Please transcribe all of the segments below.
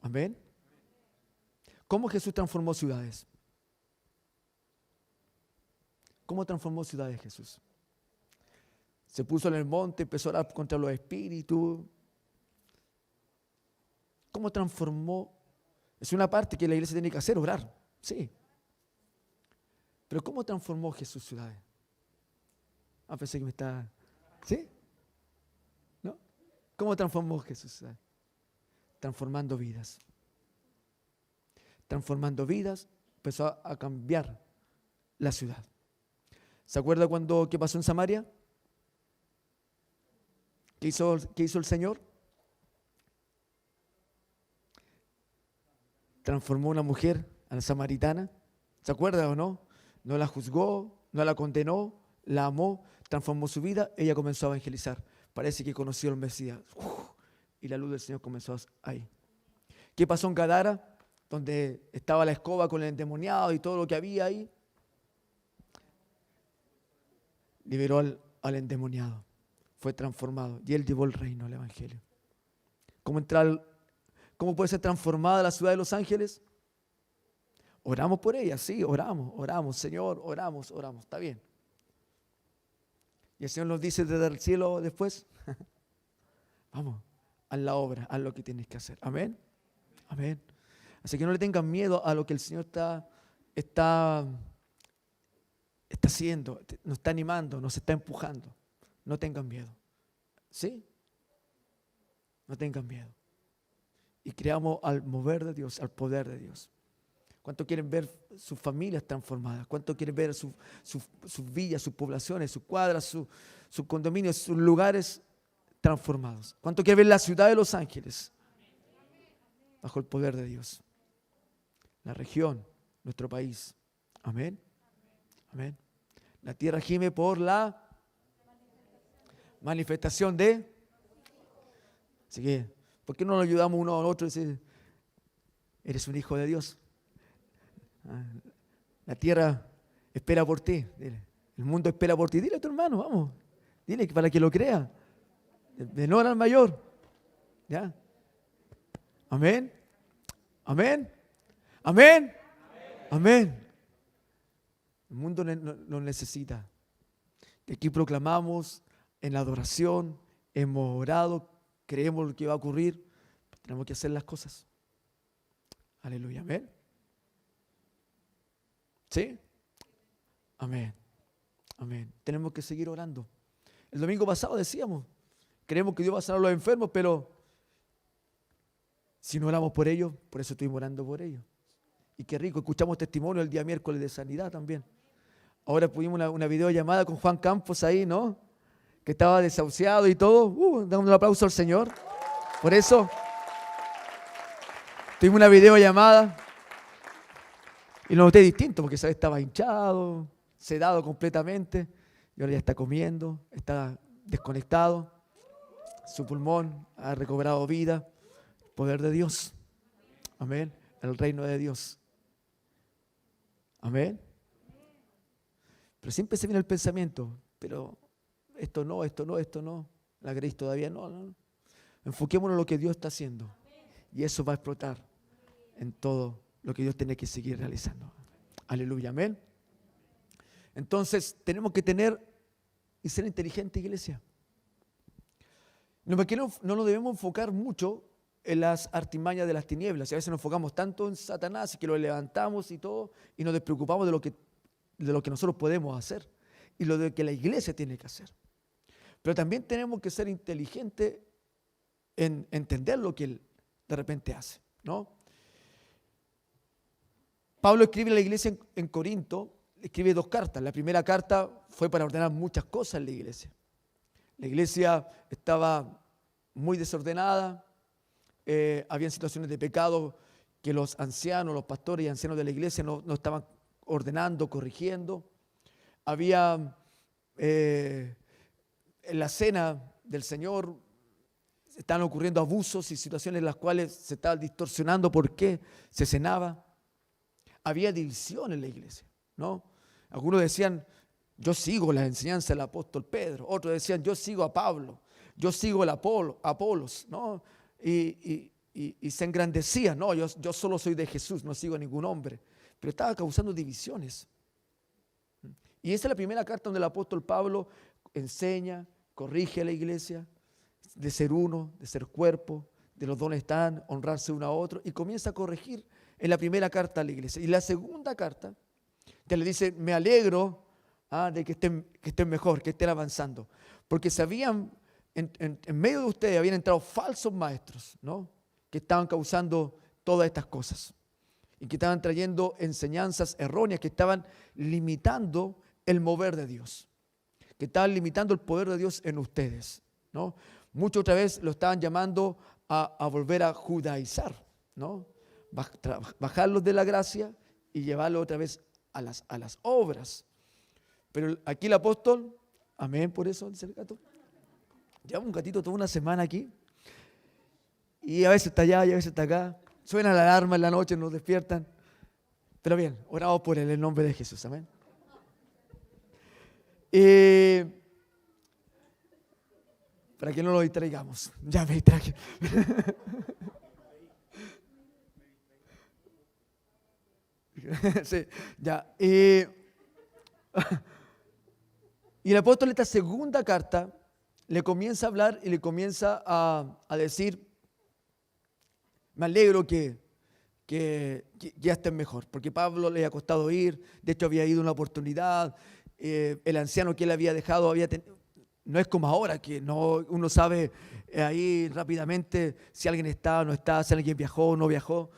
Amén. ¿Cómo Jesús transformó ciudades? ¿Cómo transformó ciudades Jesús? Se puso en el monte, empezó a orar contra los espíritus. ¿Cómo transformó? Es una parte que la iglesia tiene que hacer, orar. Sí. Pero ¿cómo transformó Jesús ciudades? Pensé que me está... ¿Sí? ¿No? ¿Cómo transformó Jesús ciudades? Transformando vidas. Transformando vidas, empezó a cambiar la ciudad. ¿Se acuerda qué pasó en Samaria? ¿Qué hizo el Señor? Transformó a una mujer, a la samaritana. ¿Se acuerda o no? No la juzgó, no la condenó, la amó, transformó su vida. Ella comenzó a evangelizar. Parece que conoció al Mesías. Y la luz del Señor comenzó ahí. ¿Qué pasó en Gadara? Donde estaba la escoba con el endemoniado y todo lo que había ahí. Liberó al endemoniado. Fue transformado. Y él llevó el reino, el evangelio. ¿Cómo puede ser transformada la ciudad de Los Ángeles? Oramos por ella, sí, oramos, Señor, oramos, está bien. Y el Señor nos dice desde el cielo después, vamos, haz la obra, haz lo que tienes que hacer. Amén, amén. Así que no le tengan miedo a lo que el Señor está haciendo, nos está animando, nos está empujando. No tengan miedo, ¿sí? No tengan miedo. Y creamos al mover de Dios, al poder de Dios. ¿Cuánto quieren ver sus familias transformadas? ¿Cuánto quieren ver sus villas, sus poblaciones, sus cuadras, sus condominios, sus lugares transformados? ¿Cuánto quieren ver la ciudad de Los Ángeles bajo el poder de Dios? La región, nuestro país. Amén. Amén. La tierra gime por la manifestación de... Así que, ¿por qué no nos ayudamos uno al otro y decir, eres un hijo de Dios? La tierra espera por ti. Dile. El mundo espera por ti. Dile a tu hermano, vamos. Dile para que lo crea. De menor al mayor. ¿Ya? Amén. Amén. Amén. Amén. El mundo nos necesita. Y aquí proclamamos en la adoración, hemos orado, creemos lo que va a ocurrir. Tenemos que hacer las cosas. Aleluya. Amén. ¿Sí? Amén. Amén. Tenemos que seguir orando. El domingo pasado decíamos, creemos que Dios va a sanar a los enfermos, pero si no oramos por ellos, por eso estuvimos orando por ellos. Y qué rico, escuchamos testimonio el día miércoles de sanidad también. Ahora pudimos una videollamada con Juan Campos ahí, ¿no? Que estaba desahuciado y todo. Damos un aplauso al Señor. Por eso, tuvimos una videollamada. Y lo noté distinto, porque esa vez estaba hinchado, sedado completamente, y ahora ya está comiendo, está desconectado, su pulmón ha recobrado vida, poder de Dios, amén, el reino de Dios, amén. Pero siempre se viene el pensamiento, pero esto no, la grace todavía no. Enfoquémonos en lo que Dios está haciendo, y eso va a explotar en todo lo que Dios tiene que seguir realizando. Aleluya, amén. Entonces, tenemos que tener y ser inteligentes, iglesia. No nos debemos enfocar mucho en las artimañas de las tinieblas. Y a veces nos enfocamos tanto en Satanás y que lo levantamos y todo, y nos despreocupamos de lo que nosotros podemos hacer y lo de que la iglesia tiene que hacer. Pero también tenemos que ser inteligentes en entender lo que Él de repente hace, ¿no? Pablo escribe a la iglesia en Corinto, escribe 2 cartas. La primera carta fue para ordenar muchas cosas en la iglesia. La iglesia estaba muy desordenada, había situaciones de pecado que los ancianos, los pastores y ancianos de la iglesia no estaban ordenando, corrigiendo. Había en la cena del Señor estaban ocurriendo abusos y situaciones en las cuales se estaba distorsionando por qué se cenaba. Había división en la iglesia, ¿no? Algunos decían, yo sigo la enseñanza del apóstol Pedro. Otros decían, yo sigo a Pablo. Yo sigo el Apolos, ¿no? Y y se engrandecía. No, yo solo soy de Jesús, no sigo a ningún hombre. Pero estaba causando divisiones. Y esa es la primera carta donde el apóstol Pablo enseña, corrige a la iglesia de ser uno, de ser cuerpo, de los dones están, honrarse uno a otro, y comienza a corregir en la primera carta a la iglesia. Y la segunda carta ya le dice, me alegro de que estén mejor, que estén avanzando, porque sabían, en medio de ustedes habían entrado falsos maestros, ¿no? Que estaban causando todas estas cosas y que estaban trayendo enseñanzas erróneas, que estaban limitando el mover de Dios, que estaban limitando el poder de Dios en ustedes, ¿no? Muchos otra vez lo estaban llamando a volver a judaizar, ¿no? Bajarlos de la gracia y llevarlos otra vez a las obras. Pero aquí el apóstol, amén por eso, dice el gato. Lleva un gatito toda una semana aquí y a veces está allá y a veces está acá. Suena la alarma en la noche, nos despiertan. Pero bien, oramos por él en el nombre de Jesús, amén. Para que no lo distraigamos. Ya me distraje. Sí, ya. Y el apóstol en esta segunda carta le comienza a hablar y le comienza a decir, me alegro que ya estén mejor, porque Pablo le ha costado ir, de hecho había ido una oportunidad, el anciano que él había dejado no es como ahora, que no, uno sabe ahí rápidamente si alguien está o no está, si alguien viajó o no viajó.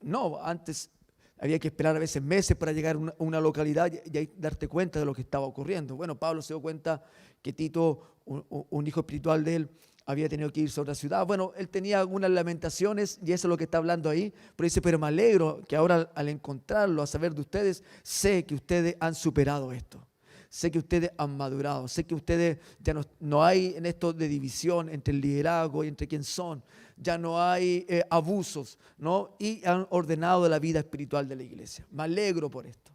No, antes había que esperar a veces meses para llegar a una localidad y ahí darte cuenta de lo que estaba ocurriendo. Bueno, Pablo se dio cuenta que Tito, un hijo espiritual de él, había tenido que irse a otra ciudad. Bueno, él tenía algunas lamentaciones y eso es lo que está hablando ahí. Pero dice, pero me alegro que ahora al encontrarlo, a saber de ustedes, sé que ustedes han superado esto. Sé que ustedes han madurado. Sé que ustedes ya no hay en esto de división entre el liderazgo y entre quién son. Ya no hay abusos, ¿no? Y han ordenado la vida espiritual de la iglesia. Me alegro por esto,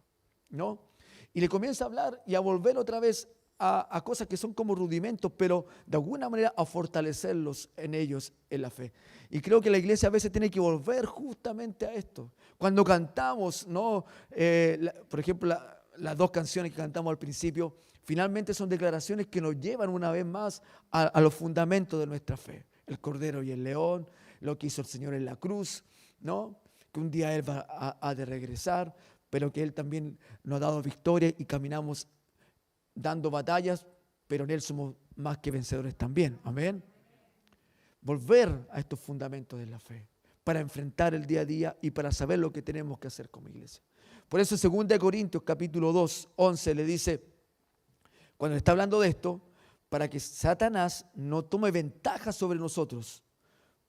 ¿no? Y le comienza a hablar y a volver otra vez a cosas que son como rudimentos, pero de alguna manera a fortalecerlos en ellos en la fe. Y creo que la iglesia a veces tiene que volver justamente a esto. Cuando cantamos, ¿no? Por ejemplo, las dos canciones que cantamos al principio, finalmente son declaraciones que nos llevan una vez más a los fundamentos de nuestra fe. El Cordero y el León, lo que hizo el Señor en la cruz, ¿no? Que un día Él va a de regresar, pero que Él también nos ha dado victoria y caminamos dando batallas, pero en Él somos más que vencedores también. Amén. Volver a estos fundamentos de la fe para enfrentar el día a día y para saber lo que tenemos que hacer como iglesia. Por eso 2 Corintios capítulo 2, 11 le dice, cuando le está hablando de esto, para que Satanás no tome ventaja sobre nosotros,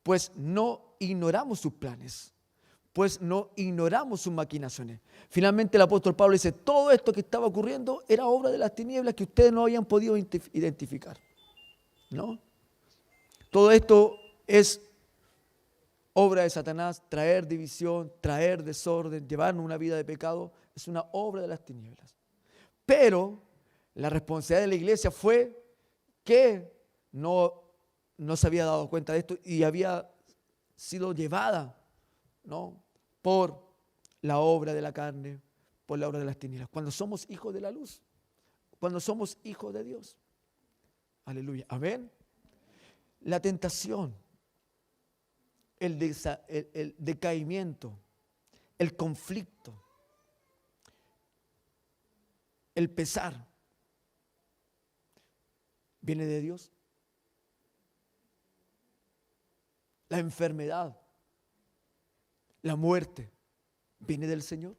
pues no ignoramos sus planes, pues no ignoramos sus maquinaciones. Finalmente el apóstol Pablo dice, todo esto que estaba ocurriendo era obra de las tinieblas que ustedes no habían podido identificar, ¿no? Todo esto es obra de Satanás, traer división, traer desorden, llevarnos una vida de pecado, es una obra de las tinieblas. Pero la responsabilidad de la iglesia fue que no se había dado cuenta de esto y había sido llevada, ¿no? Por la obra de la carne, por la obra de las tinieblas. Cuando somos hijos de la luz, cuando somos hijos de Dios. Aleluya. Amén. La tentación, el decaimiento, el conflicto, el pesar, ¿viene de Dios? La enfermedad, la muerte, ¿viene del Señor?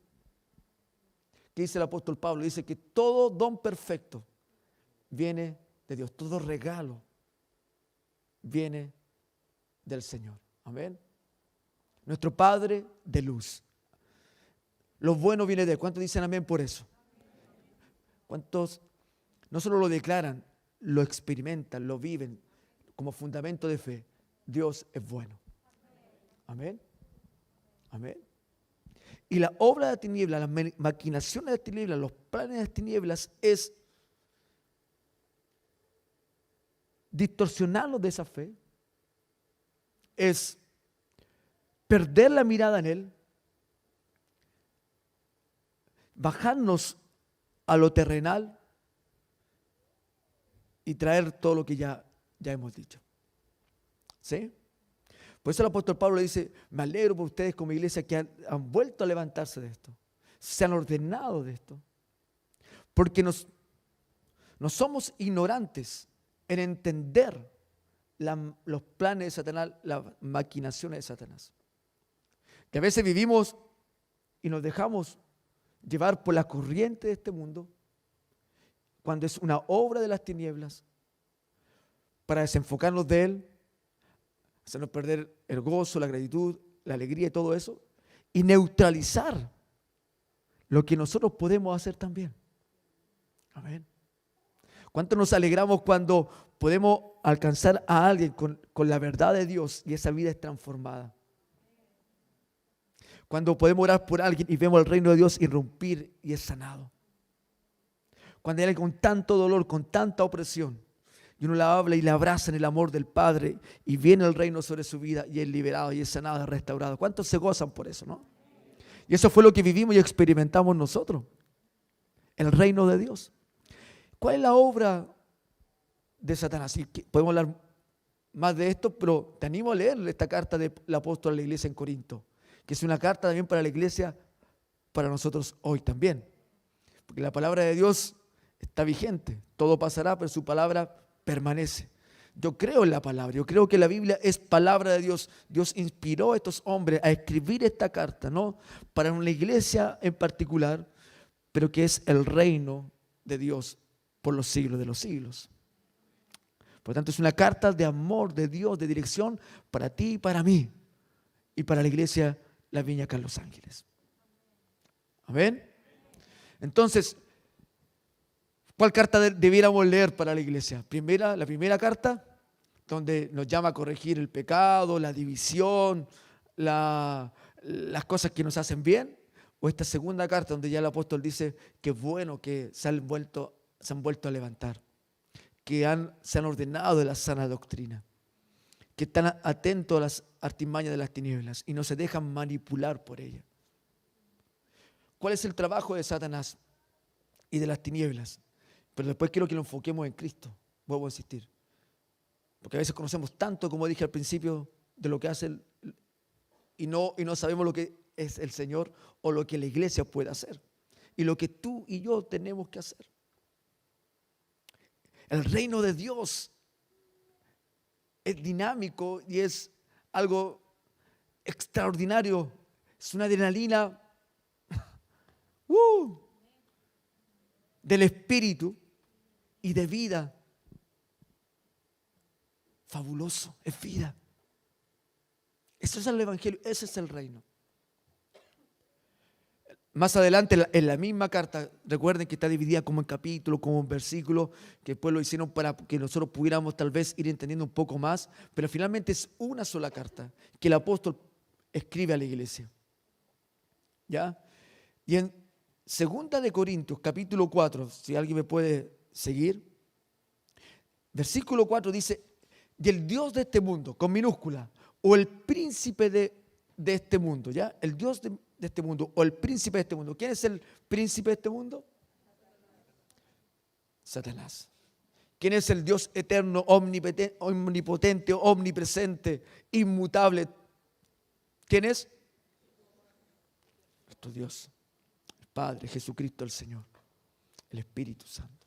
¿Qué dice el apóstol Pablo? Dice que todo don perfecto viene de Dios, todo regalo viene del Señor. Amén. Nuestro Padre de luz. Lo bueno viene de Él. ¿Cuántos dicen amén por eso? ¿Cuántos no solo lo declaran, lo experimentan, lo viven como fundamento de fe? Dios es bueno. Amén. Amén. Y la obra de las tinieblas, las maquinaciones de las tinieblas, los planes de las tinieblas es distorsionarlos de esa fe, es perder la mirada en Él, bajarnos a lo terrenal y traer todo lo que ya hemos dicho. ¿Sí? Por eso el apóstol Pablo dice, me alegro por ustedes como iglesia que han vuelto a levantarse de esto, se han ordenado de esto, porque no somos ignorantes en entender los planes de Satanás, las maquinaciones de Satanás. Que a veces vivimos y nos dejamos llevar por la corriente de este mundo, cuando es una obra de las tinieblas, para desenfocarnos de Él, hacernos perder el gozo, la gratitud, la alegría y todo eso, y neutralizar lo que nosotros podemos hacer también. Amén. ¿Cuánto nos alegramos cuando podemos alcanzar a alguien con la verdad de Dios y esa vida es transformada? Cuando podemos orar por alguien y vemos el reino de Dios irrumpir y es sanado. Cuando hay alguien con tanto dolor, con tanta opresión, y uno la habla y la abraza en el amor del Padre y viene el reino sobre su vida y es liberado y es sanado, es restaurado. ¿Cuántos se gozan por eso, no? Y eso fue lo que vivimos y experimentamos nosotros. El reino de Dios. ¿Cuál es la obra de Satanás? Y podemos hablar más de esto, pero te animo a leer esta carta del apóstol a la iglesia en Corinto, que es una carta también para la iglesia, para nosotros hoy también. Porque la palabra de Dios está vigente. Todo pasará, pero su palabra permanece. Yo creo en la palabra, yo creo que la Biblia es palabra de Dios. Dios inspiró a estos hombres a escribir esta carta, ¿no? Para una iglesia en particular, pero que es el reino de Dios por los siglos de los siglos. Por lo tanto, es una carta de amor de Dios, de dirección para ti y para mí, y para la iglesia La Viña acá en Los Ángeles. Amén. Entonces, ¿cuál carta debiéramos leer para la iglesia? La primera carta, donde nos llama a corregir el pecado, la división, las cosas que nos hacen bien. O esta segunda carta, donde ya el apóstol dice que es bueno que se han vuelto a levantar, que se han ordenado de la sana doctrina, que están atentos a las artimañas de las tinieblas y no se dejan manipular por ella. ¿Cuál es el trabajo de Satanás y de las tinieblas? Pero después quiero que lo enfoquemos en Cristo. Vuelvo a insistir. Porque a veces conocemos tanto, como dije al principio, de lo que hace y no sabemos lo que es el Señor o lo que la iglesia puede hacer. Y lo que tú y yo tenemos que hacer. El reino de Dios es dinámico y es algo extraordinario. Es una adrenalina del espíritu y de vida. Fabuloso, es vida. Eso es el evangelio, ese es el reino. Más adelante en la misma carta, recuerden que está dividida como en capítulos, como en versículos, que después lo hicieron para que nosotros pudiéramos tal vez ir entendiendo un poco más, pero finalmente es una sola carta que el apóstol escribe a la iglesia. ¿Ya? Y en 2 de Corintios, capítulo 4, si alguien me puede seguir, versículo 4 dice, y el Dios de este mundo, con minúscula, o el príncipe de este mundo, ¿ya? El Dios de este mundo, o el príncipe de este mundo. ¿Quién es el príncipe de este mundo? Satanás. ¿Quién es el Dios eterno, omnipotente, omnipresente, inmutable? ¿Quién es? Nuestro Dios, el Padre, Jesucristo el Señor, el Espíritu Santo.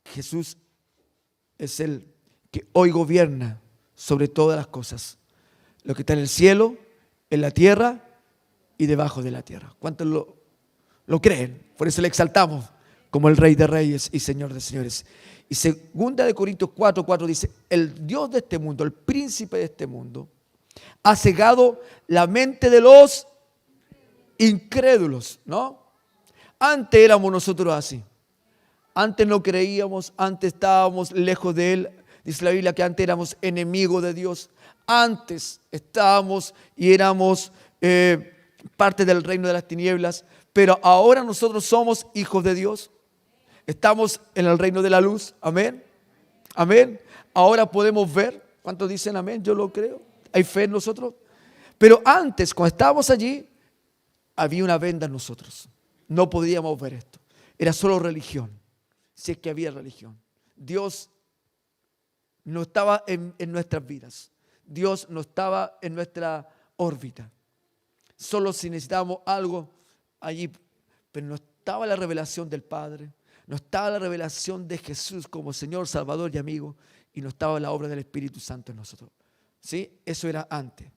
Jesús es el que hoy gobierna sobre todas las cosas, lo que está en el cielo, en la tierra y debajo de la tierra. ¿Cuántos lo creen? Por eso le exaltamos como el Rey de Reyes y Señor de Señores. Y 2 de Corintios 4:4 dice, el Dios de este mundo, el príncipe de este mundo, ha cegado la mente de los incrédulos, ¿no? Antes éramos nosotros así. Antes no creíamos, antes estábamos lejos de Él. Dice la Biblia que antes éramos enemigos de Dios. Antes estábamos y éramos parte del reino de las tinieblas. Pero ahora nosotros somos hijos de Dios. Estamos en el reino de la luz. Amén. Amén. Ahora podemos ver. ¿Cuántos dicen amén? Yo lo creo. ¿Hay fe en nosotros? Pero antes, cuando estábamos allí, había una venda en nosotros. No podíamos ver esto. Era solo religión, si es que había religión. Dios no estaba en nuestras vidas. Dios no estaba en nuestra órbita. Solo si necesitábamos algo allí, pero no estaba la revelación del Padre, no estaba la revelación de Jesús como Señor, Salvador y amigo, y no estaba la obra del Espíritu Santo en nosotros. ¿Sí? Eso era antes.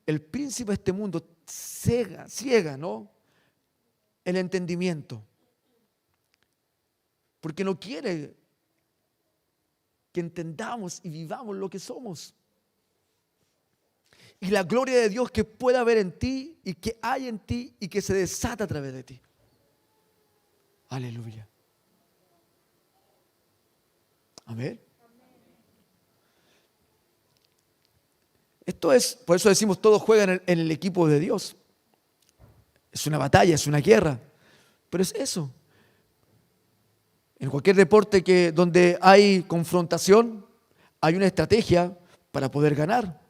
El príncipe de este mundo ciega, ¿no?, el entendimiento, porque no quiere que entendamos y vivamos lo que somos. Y la gloria de Dios que pueda haber en ti y que hay en ti y que se desata a través de ti. Aleluya. Amén. Esto es, por eso decimos, todos juegan en el equipo de Dios. Es una batalla, es una guerra. Pero es eso. En cualquier deporte donde hay confrontación, hay una estrategia para poder ganar.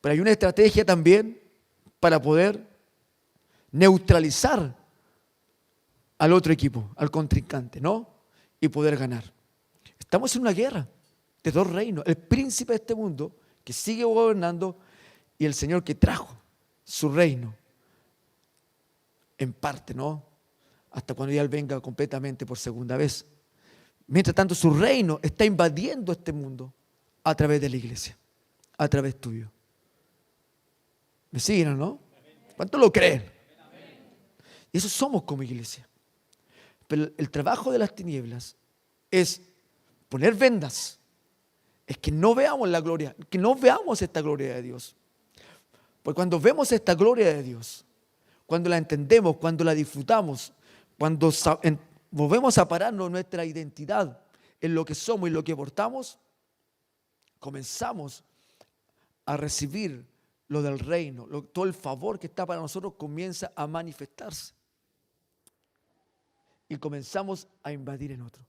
Pero hay una estrategia también para poder neutralizar al otro equipo, al contrincante, ¿no? Y poder ganar. Estamos en una guerra de dos reinos. El príncipe de este mundo que sigue gobernando y el Señor que trajo su reino en parte, ¿no? Hasta cuando ya Él venga completamente por segunda vez. Mientras tanto, su reino está invadiendo este mundo a través de la iglesia, a través tuyo. ¿Me siguen o no? ¿Cuántos lo creen? Y eso somos como iglesia. Pero el trabajo de las tinieblas es poner vendas. Es que no veamos la gloria, que no veamos esta gloria de Dios. Porque cuando vemos esta gloria de Dios, cuando la entendemos, cuando la disfrutamos, cuando volvemos a pararnos nuestra identidad en lo que somos y lo que portamos, comenzamos a recibir lo del reino, todo el favor que está para nosotros comienza a manifestarse. Y comenzamos a invadir en otro.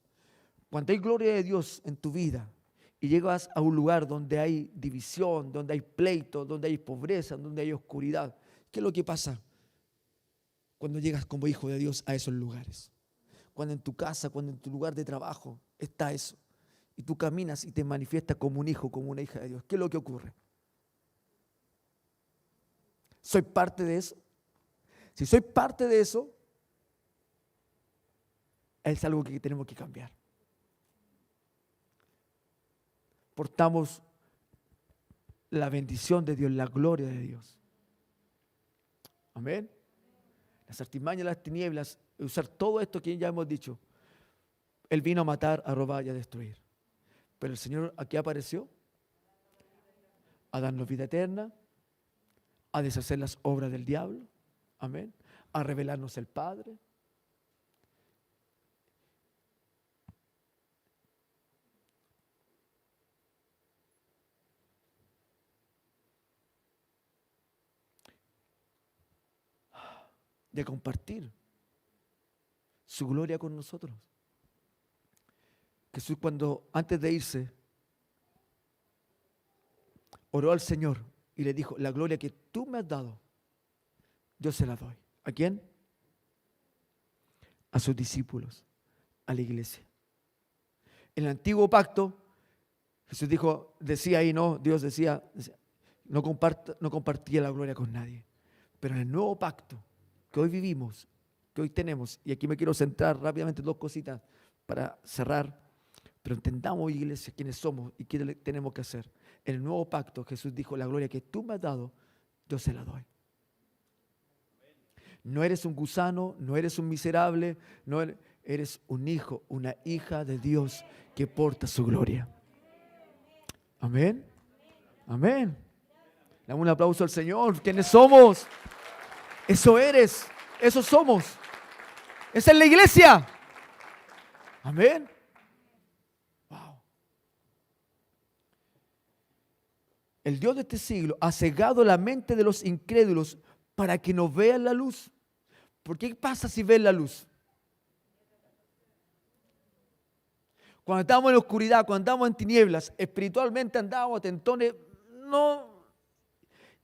Cuando hay gloria de Dios en tu vida y llegas a un lugar donde hay división, donde hay pleito, donde hay pobreza, donde hay oscuridad, ¿qué es lo que pasa cuando llegas como hijo de Dios a esos lugares? Cuando en tu casa, cuando en tu lugar de trabajo está eso. Y tú caminas y te manifiestas como un hijo, como una hija de Dios. ¿Qué es lo que ocurre? ¿Soy parte de eso? Si soy parte de eso, es algo que tenemos que cambiar. Portamos la bendición de Dios, la gloria de Dios. Amén. Las artimañas de las tinieblas, usar todo esto que ya hemos dicho. Él vino a matar, a robar y a destruir. Pero el Señor aquí apareció a darnos vida eterna, a deshacer las obras del diablo, amén, a revelarnos el Padre. De compartir su gloria con nosotros. Jesús, cuando antes de irse, oró al Señor y le dijo: la gloria que tú me has dado, yo se la doy. ¿A quién? A sus discípulos, a la iglesia. En el antiguo pacto, Jesús decía ahí, no, Dios decía, no compartía la gloria con nadie. Pero en el nuevo pacto que hoy vivimos, que hoy tenemos, y aquí me quiero centrar rápidamente en dos cositas para cerrar, pero entendamos, iglesia, quiénes somos y qué tenemos que hacer. En el nuevo pacto, Jesús dijo: la gloria que tú me has dado, yo se la doy. No eres un gusano, no eres un miserable, eres un hijo, una hija de Dios que porta su gloria. Amén. Amén. Damos un aplauso al Señor. ¿Quiénes somos? Eso eres, eso somos. Esa es la iglesia. Amén. Wow. El Dios de este siglo ha cegado la mente de los incrédulos para que no vean la luz. ¿Por qué pasa si ven la luz? Cuando estamos en la oscuridad, cuando andamos en tinieblas, espiritualmente andamos tentones, no.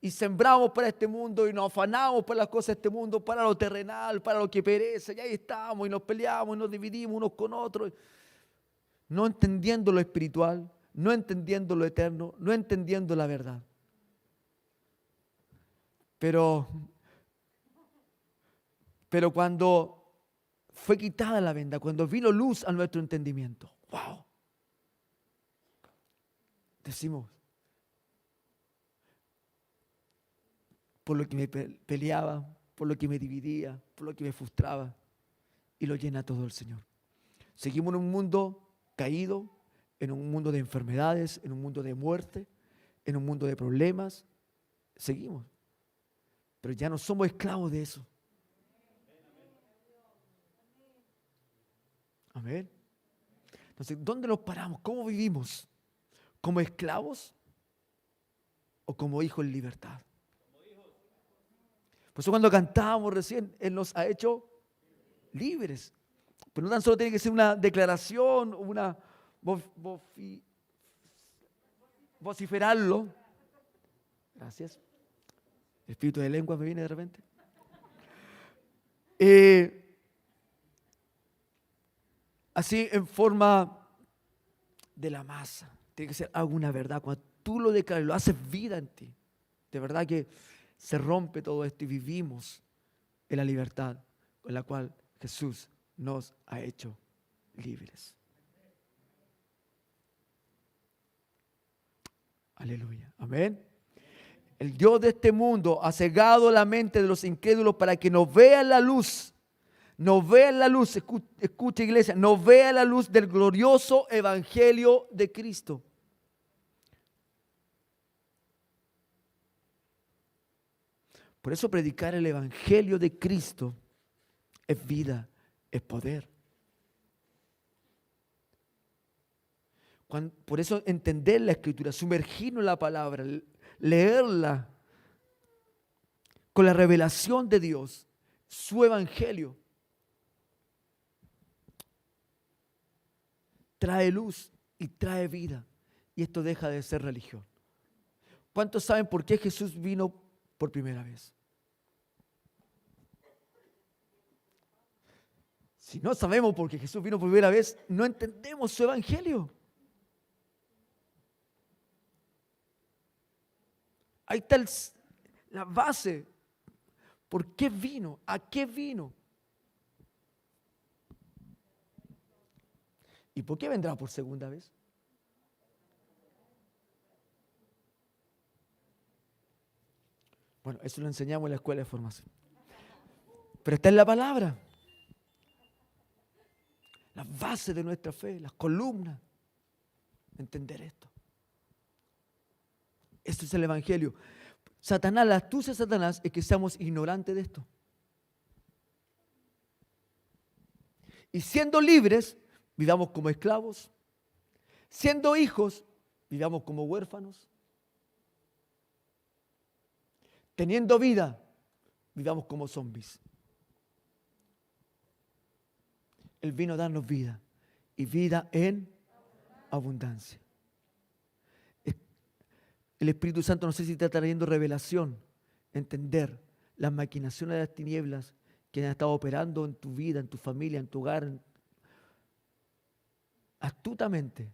Y sembramos para este mundo y nos afanamos por las cosas de este mundo, para lo terrenal, para lo que perece. Y ahí estamos y nos peleamos y nos dividimos unos con otros. No entendiendo lo espiritual, no entendiendo lo eterno, no entendiendo la verdad. Pero cuando fue quitada la venda, cuando vino luz a nuestro entendimiento, ¡wow! Decimos, por lo que me peleaba, por lo que me dividía, por lo que me frustraba, y lo llena todo el Señor. Seguimos en un mundo caído, en un mundo de enfermedades, en un mundo de muerte, en un mundo de problemas. Seguimos, pero ya no somos esclavos de eso. Amén. Entonces, ¿dónde nos paramos? ¿Cómo vivimos? ¿Como esclavos o como hijos en libertad? Por eso cuando cantábamos recién, Él nos ha hecho libres. Pero no tan solo tiene que ser una declaración, una vociferarlo. Gracias. El espíritu de lengua me viene de repente. Así en forma de la masa. Tiene que ser alguna verdad. Cuando tú lo declaras, lo haces vida en ti. De verdad que se rompe todo esto y vivimos en la libertad con la cual Jesús nos ha hecho libres. Aleluya. Amén. El Dios de este mundo ha cegado la mente de los incrédulos para que no vean la luz. No vean la luz, escucha iglesia, no vean la luz del glorioso evangelio de Cristo. Por eso predicar el evangelio de Cristo es vida, es poder. Por eso entender la Escritura, sumergirnos en la palabra, leerla con la revelación de Dios, su evangelio, trae luz y trae vida. Y esto deja de ser religión. ¿Cuántos saben por qué Jesús vino por primera vez? Si no sabemos por qué Jesús vino por primera vez, no entendemos su evangelio. Ahí está la base. ¿Por qué vino? ¿A qué vino? ¿Y por qué vendrá por segunda vez? Bueno, eso lo enseñamos en la escuela de formación. Pero está en la palabra. La base de nuestra fe, las columnas. Entender esto. Esto es el evangelio. Satanás, la astucia de Satanás es que seamos ignorantes de esto. Y siendo libres, vivamos como esclavos. Siendo hijos, vivamos como huérfanos. Teniendo vida, vivamos como zombies. Él vino a darnos vida y vida en abundancia. El Espíritu Santo no sé si está trayendo revelación, entender las maquinaciones de las tinieblas que han estado operando en tu vida, en tu familia, en tu hogar, astutamente,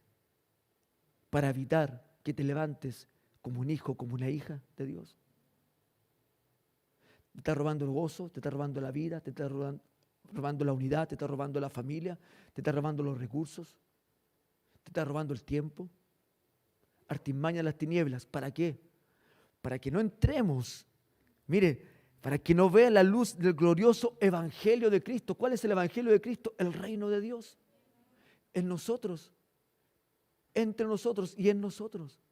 para evitar que te levantes como un hijo, como una hija de Dios. Te está robando el gozo, te está robando la vida, te está robando la unidad, te está robando la familia, te está robando los recursos, te está robando el tiempo. Artimaña de las tinieblas. ¿Para qué? Para que no entremos. Mire, para que no vea la luz del glorioso evangelio de Cristo. ¿Cuál es el evangelio de Cristo? El reino de Dios. En nosotros. Entre nosotros y en nosotros.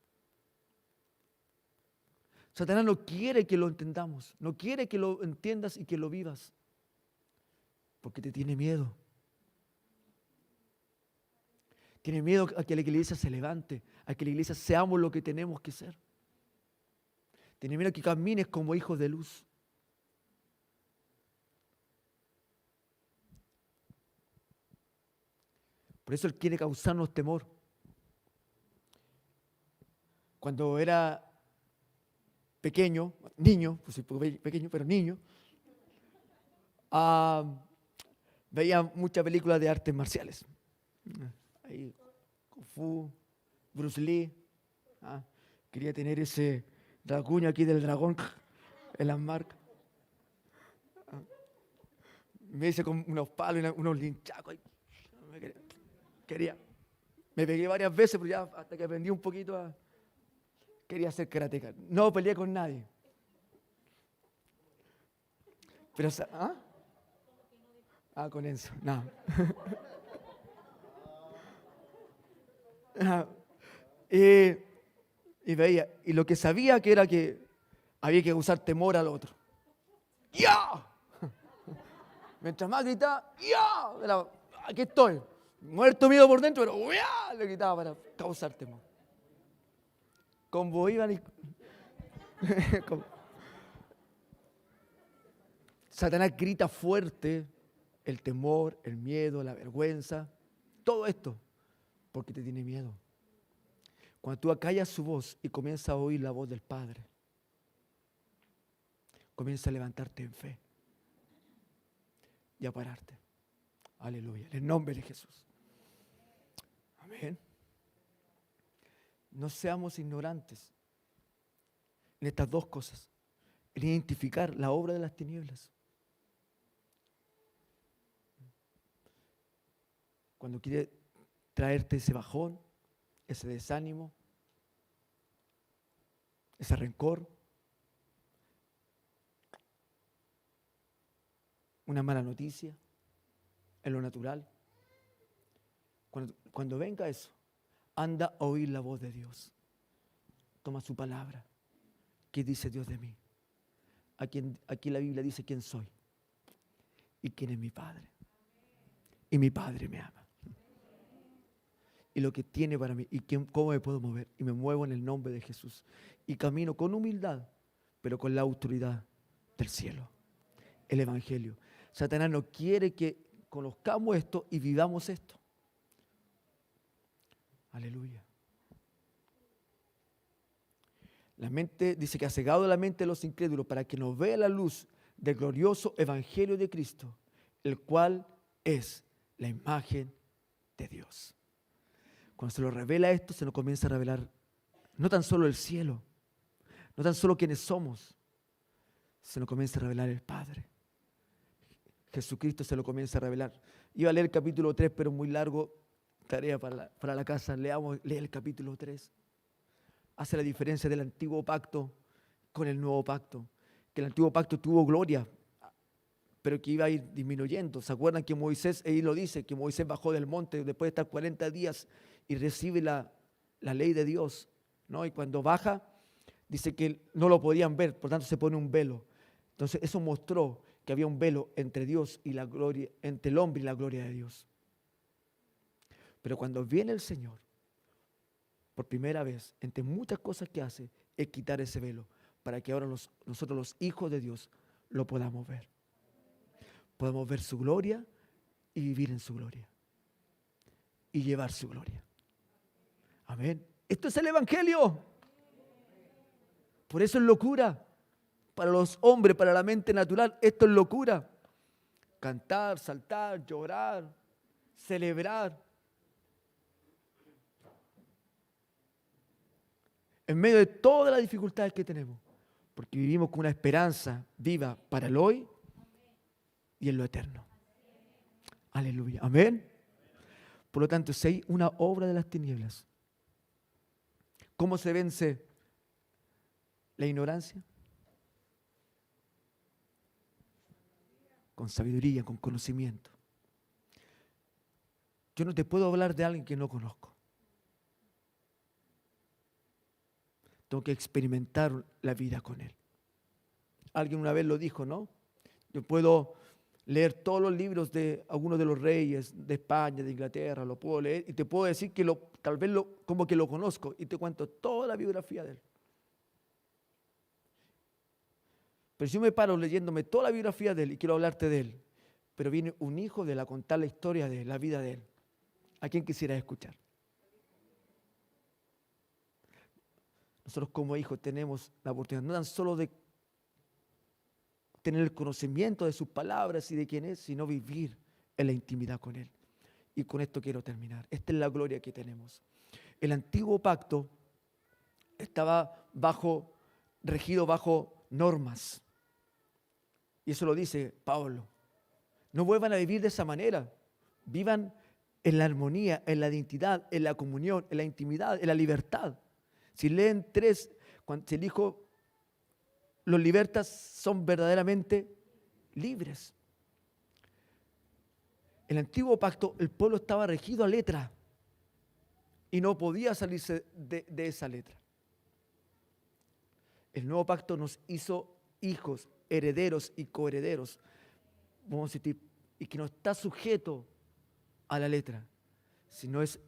Satanás no quiere que lo entendamos. No quiere que lo entiendas y que lo vivas. Porque te tiene miedo. Tiene miedo a que la iglesia se levante, a que la iglesia seamos lo que tenemos que ser. Tiene miedo a que camines como hijos de luz. Por eso Él quiere causarnos temor. Cuando era pequeño, niño, pues sí, pequeño, pero niño, veía muchas películas de artes marciales. Ahí, Kung Fu, Bruce Lee. Quería tener ese rasguño aquí del dragón en las marcas. Me hice con unos palos y unos linchacos. Quería. Me pegué varias veces, pero ya hasta que aprendí un poquito quería ser karateca. No peleé con nadie. Pero, con Enzo, no. Y veía, y lo que sabía que era que había que usar temor al otro. ¡Ya! Mientras más gritaba, ¡ya! Era, aquí estoy, muerto miedo por dentro, pero ¡ya! Le gritaba para causar temor. Como iban y... Satanás grita fuerte el temor, el miedo, la vergüenza, todo esto, porque te tiene miedo. Cuando tú acallas su voz y comienzas a oír la voz del Padre, comienza a levantarte en fe y a pararte. Aleluya, en el nombre de Jesús. Amén. No seamos ignorantes en estas dos cosas, en identificar la obra de las tinieblas. Cuando quiere traerte ese bajón, ese desánimo, ese rencor, una mala noticia en lo natural. Cuando venga eso, anda a oír la voz de Dios. Toma su palabra. ¿Qué dice Dios de mí? Aquí la Biblia dice quién soy y quién es mi Padre. Y mi Padre me ama. Y lo que tiene para mí y cómo me puedo mover. Y me muevo en el nombre de Jesús. Y camino con humildad, pero con la autoridad del cielo. El Evangelio. Satanás no quiere que conozcamos esto y vivamos esto. Aleluya. La mente dice que ha cegado la mente de los incrédulos para que nos vea la luz del glorioso Evangelio de Cristo, el cual es la imagen de Dios. Cuando se nos revela esto, se nos comienza a revelar no tan solo el cielo, no tan solo quiénes somos, se nos comienza a revelar el Padre. Jesucristo se lo comienza a revelar. Iba a leer el capítulo 3, pero muy largo, tarea para la casa. Lee el capítulo 3. Hace la diferencia del antiguo pacto con el nuevo pacto. Que el antiguo pacto tuvo gloria, pero que iba a ir disminuyendo. ¿Se acuerdan que Moisés, ahí lo dice, que Moisés bajó del monte después de estar 40 días y recibe la ley de Dios, ¿no? Y cuando baja, dice que no lo podían ver, por tanto se pone un velo. Entonces eso mostró que había un velo entre Dios y la gloria, entre el hombre y la gloria de Dios. Pero cuando viene el Señor, por primera vez, entre muchas cosas que hace, es quitar ese velo, para que ahora nosotros los hijos de Dios lo podamos ver. Podemos ver su gloria y vivir en su gloria. Y llevar su gloria. Amén. Esto es el Evangelio. Por eso es locura. Para los hombres, para la mente natural, esto es locura. Cantar, saltar, llorar, celebrar. En medio de todas las dificultades que tenemos. Porque vivimos con una esperanza viva para el hoy y en lo eterno. Aleluya. Amén. Por lo tanto, si hay una obra de las tinieblas, ¿cómo se vence la ignorancia? Con sabiduría, con conocimiento. Yo no te puedo hablar de alguien que no conozco. Tengo que experimentar la vida con él. Alguien una vez lo dijo, ¿no? Yo puedo leer todos los libros de algunos de los reyes de España, de Inglaterra, lo puedo leer y te puedo decir que tal vez como que lo conozco y te cuento toda la biografía de él. Pero si yo me paro leyéndome toda la biografía de él y quiero hablarte de él, pero viene un hijo de él a contar la historia de él, la vida de él, ¿a quién quisieras escuchar? nosotros como hijos tenemos la oportunidad no tan solo de tener el conocimiento de sus palabras y de quién es, sino vivir en la intimidad con Él. Y con esto quiero terminar. Esta es la gloria que tenemos. El antiguo pacto estaba regido bajo normas. Y eso lo dice Pablo. No vuelvan a vivir de esa manera. Vivan en la armonía, en la identidad, en la comunión, en la intimidad, en la libertad. Si leen 3, cuando el Hijo los libertas, son verdaderamente libres. En el antiguo pacto el pueblo estaba regido a letra y no podía salirse de esa letra. El nuevo pacto nos hizo hijos, herederos y coherederos, vamos a decir, y que no está sujeto a la letra, sino es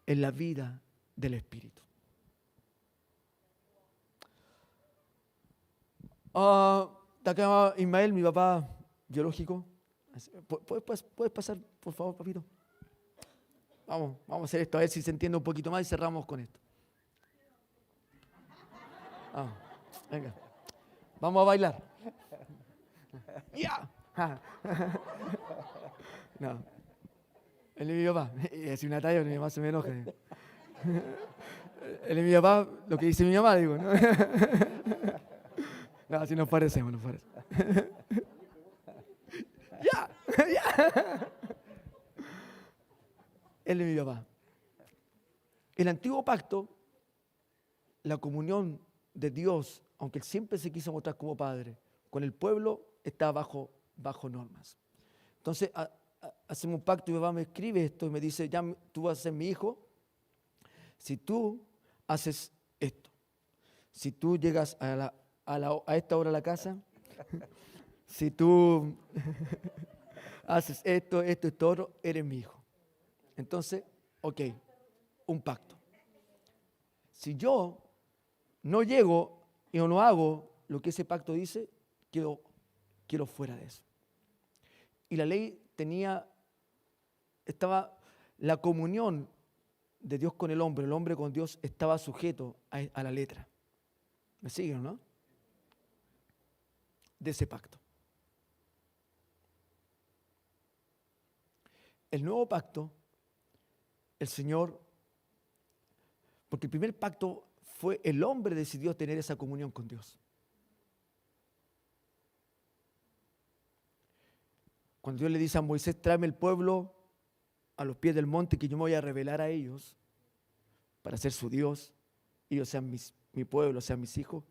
en la vida del Espíritu. Te acá Ismael, mi papá biológico. ¿Puedes pasar, por favor, papito? Vamos a hacer esto, a ver si se entiende un poquito más y cerramos con esto. Venga, vamos a bailar. ¡Ya! No, él es mi papá. Es una talla, mi mamá se me enoja. Él es mi papá, lo que dice mi mamá, digo, ¿no? No, así nos parecemos, nos parecemos. ¡Ya! ¡Ya! Él es mi papá. El antiguo pacto, la comunión de Dios, aunque Él siempre se quiso mostrar como Padre, con el pueblo está bajo normas. Entonces, hacemos un pacto y mi papá me escribe esto y me dice, ya tú vas a ser mi hijo si tú haces esto. Si tú llegas a esta hora a la casa, si tú haces esto y todo, eres mi hijo. Entonces, ok, un pacto. Si yo no llego y no hago lo que ese pacto dice, quiero fuera de eso. Y la ley estaba la comunión de Dios con el hombre con Dios estaba sujeto a la letra. ¿Me siguen, no? De ese pacto. El nuevo pacto, el Señor, porque el primer pacto fue el hombre decidió tener esa comunión con Dios. Cuando Dios le dice a Moisés, tráeme el pueblo a los pies del monte que yo me voy a revelar a ellos para ser su Dios, ellos sean mi pueblo, sean mis hijos.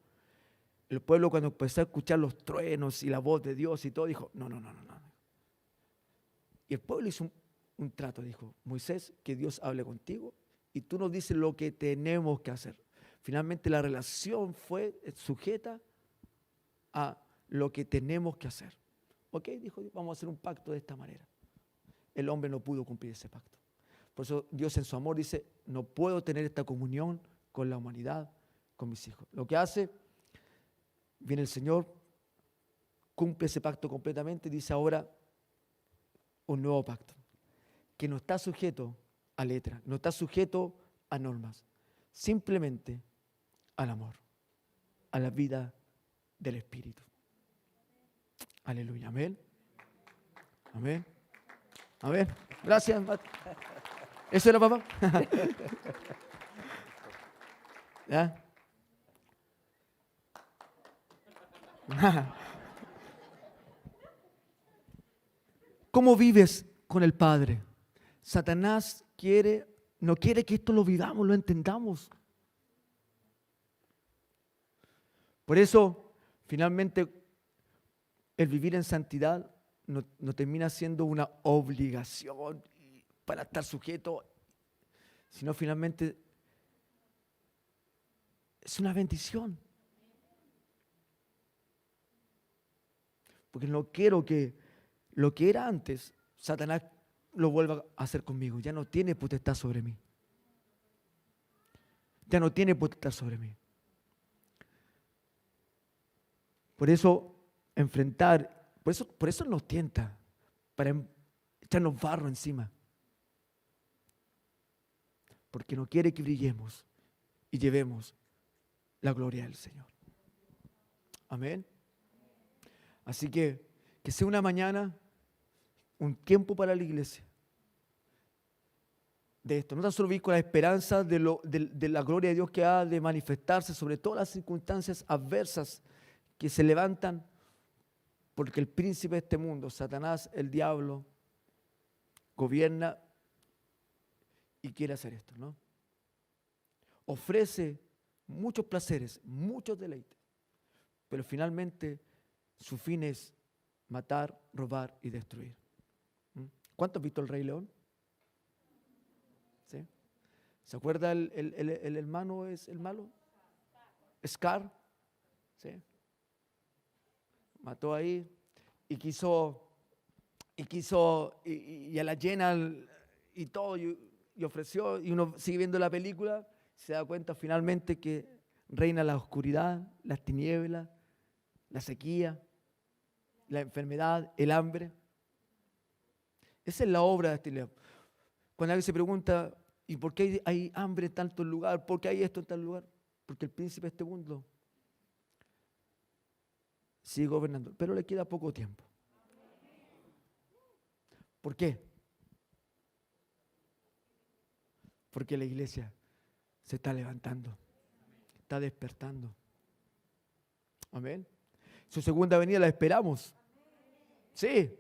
El pueblo cuando empezó a escuchar los truenos y la voz de Dios y todo, dijo, no. Y el pueblo hizo un trato, dijo, Moisés, que Dios hable contigo y tú nos dices lo que tenemos que hacer. Finalmente la relación fue sujeta a lo que tenemos que hacer. Ok, dijo, vamos a hacer un pacto de esta manera. El hombre no pudo cumplir ese pacto. Por eso Dios en su amor dice, no puedo tener esta comunión con la humanidad, con mis hijos. Lo que hace, viene el Señor, cumple ese pacto completamente y dice ahora un nuevo pacto, que no está sujeto a letra, no está sujeto a normas, simplemente al amor, a la vida del Espíritu. Aleluya, amén. Amén. Amén. Gracias. ¿Eso era, papá? ¿Ya? ¿Cómo vives con el Padre? Satanás no quiere que esto lo vivamos, lo entendamos. Por eso, finalmente, el vivir en santidad no termina siendo una obligación para estar sujeto, sino finalmente es una bendición. Porque no quiero que lo que era antes, Satanás lo vuelva a hacer conmigo. Ya no tiene potestad sobre mí. Ya no tiene potestad sobre mí. Por eso por eso nos tienta, para echarnos barro encima. Porque no quiere que brillemos y llevemos la gloria del Señor. Amén. Así que sea una mañana, un tiempo para la iglesia. De esto, no tan solo vivir con la esperanza de la gloria de Dios que ha de manifestarse sobre todas las circunstancias adversas que se levantan, porque el príncipe de este mundo, Satanás, el diablo, gobierna y quiere hacer esto, ¿no? Ofrece muchos placeres, muchos deleites, pero finalmente su fin es matar, robar y destruir. ¿Cuánto has visto el Rey León? ¿Sí? ¿Se acuerda el hermano es el malo? Scar. ¿Sí? Mató ahí y a la llena y todo y ofreció, y uno sigue viendo la película, se da cuenta finalmente que reina la oscuridad, las tinieblas, la sequía, la enfermedad, el hambre. Esa es la obra de este libro. Cuando alguien se pregunta, ¿y por qué hay hambre en tantos lugares? ¿Por qué hay esto en tal lugar? Porque el príncipe de este mundo sigue gobernando, pero le queda poco tiempo. ¿Por qué? Porque la iglesia se está levantando, está despertando. Amén. Su segunda venida la esperamos. Sí.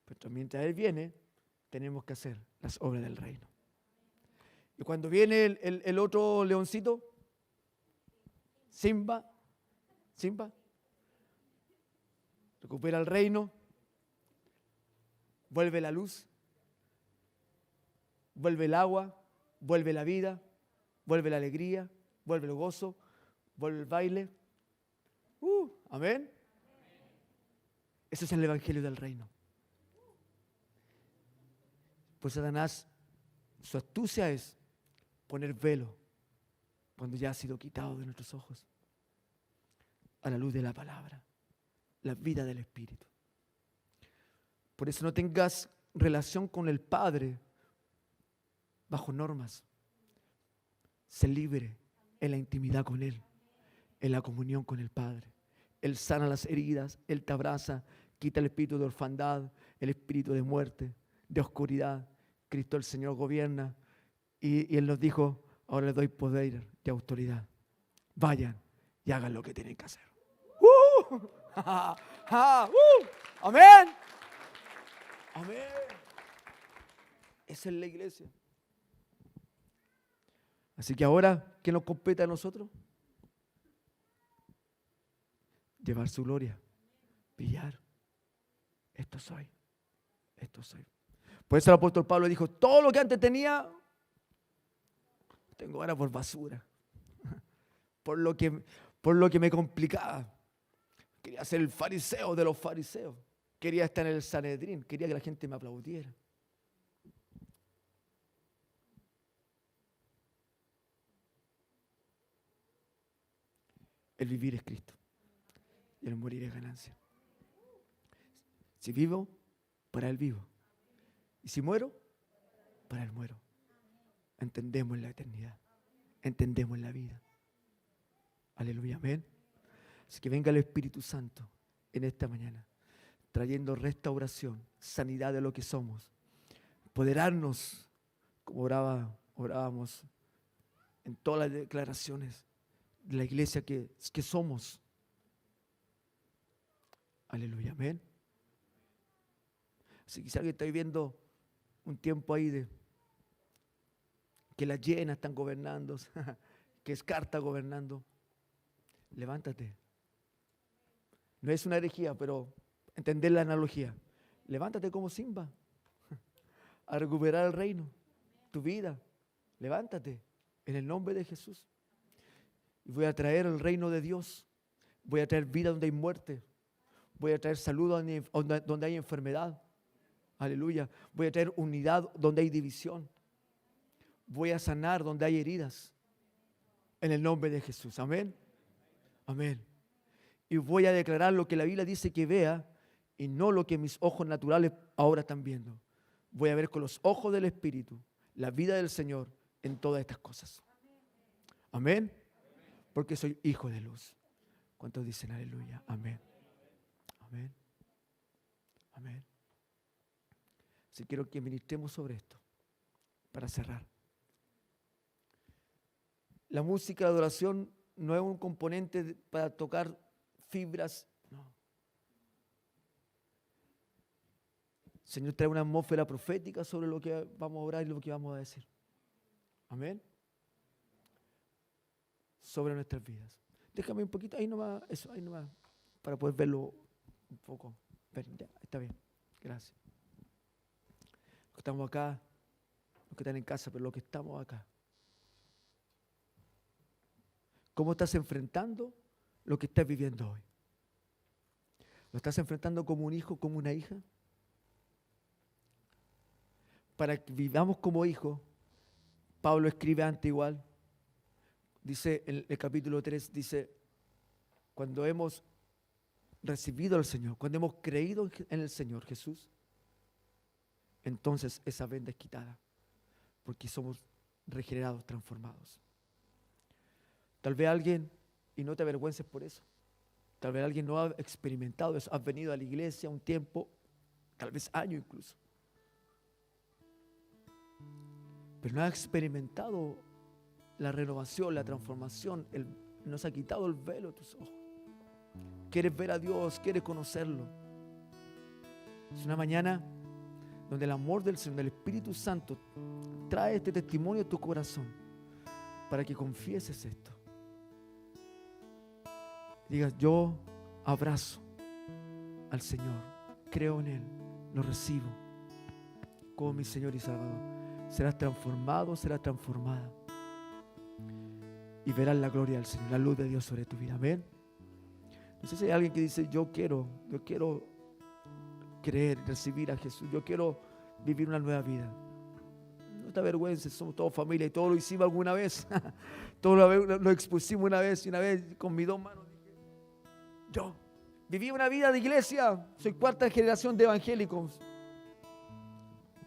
Pero mientras Él viene, tenemos que hacer las obras del reino. Y cuando viene el otro leoncito, Simba, recupera el reino, vuelve la luz, vuelve el agua, vuelve la vida, vuelve la alegría, vuelve el gozo, vuelve el baile. Amén. Ese es el evangelio del reino. Pues Satanás, su astucia es poner velo cuando ya ha sido quitado de nuestros ojos a la luz de la palabra, la vida del Espíritu. Por eso no tengas relación con el Padre bajo normas. Sé libre en la intimidad con Él, en la comunión con el Padre. Él sana las heridas, Él te abraza, quita el espíritu de orfandad, el espíritu de muerte, de oscuridad. Cristo el Señor gobierna y Él nos dijo, ahora les doy poder y autoridad. Vayan y hagan lo que tienen que hacer. Amén. Amén. Esa es la iglesia. Así que ahora, ¿qué nos compete a nosotros? Llevar su gloria, brillar. Esto soy. Por eso el apóstol Pablo dijo, todo lo que antes tenía, tengo ahora por basura. Por lo que me complicaba. Quería ser el fariseo de los fariseos. Quería estar en el Sanedrín. Quería que la gente me aplaudiera. El vivir es Cristo. Y el morir es ganancia. Si vivo, para Él vivo. Y si muero, para Él muero. Entendemos la eternidad. Entendemos la vida. Aleluya, amén. Así que venga el Espíritu Santo en esta mañana, trayendo restauración, sanidad de lo que somos. Empoderarnos, como orábamos en todas las declaraciones de la iglesia que somos. Aleluya, amén. Así que si alguien está viviendo un tiempo ahí de que las llenas están gobernando, que Scar está gobernando, levántate. No es una herejía, pero entender la analogía. Levántate como Simba a recuperar el reino, tu vida. Levántate en el nombre de Jesús. Y voy a traer el reino de Dios. Voy a traer vida donde hay muerte. Voy a traer salud donde hay enfermedad. Aleluya. Voy a traer unidad donde hay división. Voy a sanar donde hay heridas. En el nombre de Jesús. Amén. Amén. Y voy a declarar lo que la Biblia dice que vea y no lo que mis ojos naturales ahora están viendo. Voy a ver con los ojos del Espíritu la vida del Señor en todas estas cosas. Amén. Porque soy hijo de luz. ¿Cuántos dicen aleluya? Amén. Amén. Amén. Así quiero que ministremos sobre esto para cerrar. La música de adoración no es un componente para tocar fibras. No. El Señor trae una atmósfera profética sobre lo que vamos a orar y lo que vamos a decir. Amén. Sobre nuestras vidas. Déjame un poquito, ahí nomás, eso, ahí nomás, para poder verlo un poco. Ven, ya, está bien. Gracias. Los que estamos acá, los que están en casa, pero los que estamos acá. ¿Cómo estás enfrentando lo que estás viviendo hoy? ¿Lo estás enfrentando como un hijo, como una hija? Para que vivamos como hijos, Pablo escribe antes igual. Dice en el capítulo 3, dice, cuando hemos recibido al Señor, cuando hemos creído en el Señor Jesús, entonces esa venda es quitada, porque somos regenerados, transformados. Tal vez alguien, y no te avergüences por eso, tal vez alguien no ha experimentado eso, has venido a la iglesia un tiempo, tal vez años incluso, pero no has experimentado la renovación, la transformación, nos ha quitado el velo de tus ojos. Quieres ver a Dios, quieres conocerlo. Es una mañana donde el amor del Señor, del Espíritu Santo, trae este testimonio a tu corazón para que confieses esto. Digas, yo abrazo al Señor, creo en Él, lo recibo como mi Señor y Salvador. Serás transformado, serás transformada. Y verás la gloria del Señor, la luz de Dios sobre tu vida. Amén. No sé si hay alguien que dice, yo quiero creer, recibir a Jesús. Yo quiero vivir una nueva vida. No te avergüences, somos todos familia y todos lo hicimos alguna vez. Todos lo expusimos una vez y una vez con mis dos manos dije, yo viví una vida de iglesia. Soy cuarta generación de evangélicos.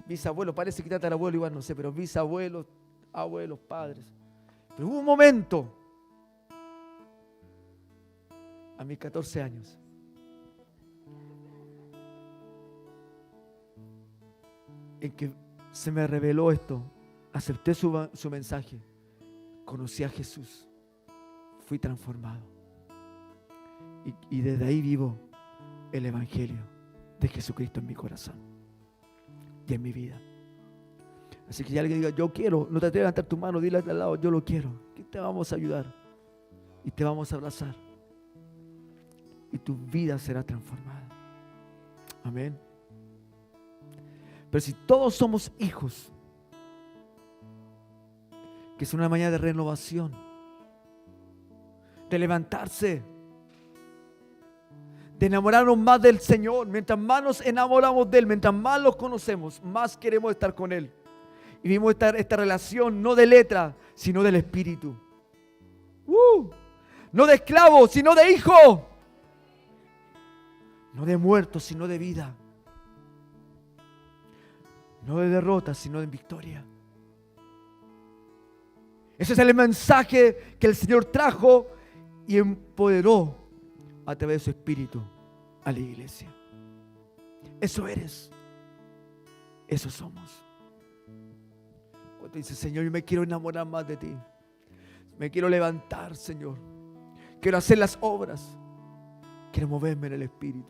Bisabuelos, parece que tatarabuelo igual, no sé, pero bisabuelos, abuelos, padres. Pero hubo un momento, a mis 14 años, en que se me reveló esto, acepté su mensaje, conocí a Jesús, fui transformado. Y desde ahí vivo el Evangelio de Jesucristo en mi corazón y en mi vida. Así que si alguien diga, yo quiero, no te atreves a levantar tu mano, dile al lado, yo lo quiero. Que te vamos a ayudar y te vamos a abrazar. Y tu vida será transformada. Amén. Pero si todos somos hijos, que es una mañana de renovación, de levantarse, de enamorarnos más del Señor. Mientras más nos enamoramos de Él, mientras más los conocemos, más queremos estar con Él. Y vimos esta relación no de letra, sino del Espíritu. No de esclavo, sino de hijo. No de muerto, sino de vida. No de derrota, sino de victoria. Ese es el mensaje que el Señor trajo y empoderó a través de su Espíritu a la iglesia. Eso eres. Eso somos. Cuando dices, Señor, yo me quiero enamorar más de ti. Me quiero levantar, Señor. Quiero hacer las obras. Quiero moverme en el Espíritu.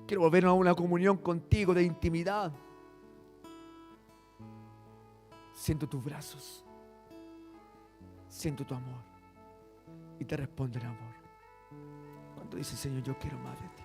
Quiero volver a una comunión contigo de intimidad. Siento tus brazos. Siento tu amor. Y te respondo en amor. Cuando dices, Señor, yo quiero más de ti.